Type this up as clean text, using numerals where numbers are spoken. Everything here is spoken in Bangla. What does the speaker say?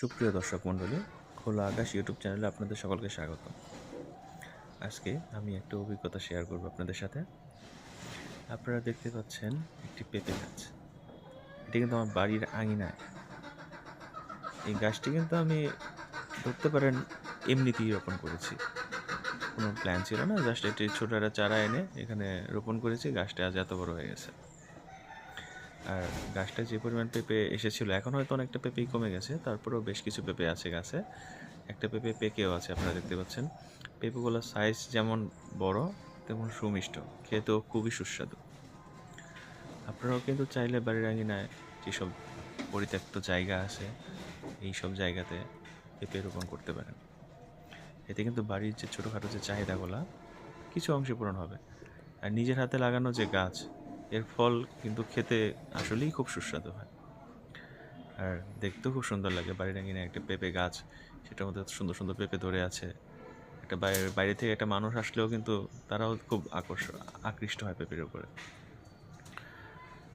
সুপ্রিয় দর্শক মণ্ডলী, খোলা আকাশ ইউটিউব চ্যানেলে আপনাদের সকলকে স্বাগত। আজকে আমি একটা অভিজ্ঞতা শেয়ার করব আপনাদের সাথে। আপনারা দেখতে পাচ্ছেন একটি পেঁপে গাছ। এটি কিন্তু আমার বাড়ির আঙিনায়। এই গাছটি কিন্তু আমি ধরতে পারেন এমনিতেই রোপণ করেছি। কোনো প্ল্যান ছিল না, জাস্ট একটি ছোট একটা চারা এনে এখানে রোপণ করেছি। গাছটা আজ এত বড় হয়ে গেছে। আর গাছটা যে পরিমাণ পেঁপে এসেছিল, এখন হয়তো অনেকটা পেঁপেই কমে গেছে, তারপরেও বেশ কিছু পেঁপে আছে গাছে। একটা পেঁপে পেকেও আছে, আপনারা দেখতে পাচ্ছেন। পেঁপেগুলোর সাইজ যেমন বড় তেমন সুমিষ্ট, খেতেও খুবই সুস্বাদু। আপনারাও কিন্তু চাইলে বাড়ির আঙিনায় যেসব পরিত্যক্ত জায়গা আছে, এই সব জায়গাতে পেঁপে রোপণ করতে পারেন। এতে কিন্তু বাড়ির যে ছোটোখাটো যে চাহিদাগুলো কিছু অংশে পূরণ হবে। আর নিজের হাতে লাগানো যে গাছ, এর ফল কিন্তু খেতে আসলেই খুব সুস্বাদু হয়। আর দেখতেও খুব সুন্দর লাগে। বাড়ির আঙিনায় একটা পেঁপে গাছ, সেটার মধ্যে সুন্দর সুন্দর পেঁপে ধরে আছে। একটা বাইরে বাইরে থেকে একটা মানুষ আসলেও কিন্তু তারাও খুব আকৃষ্ট হয় পেঁপের উপরে।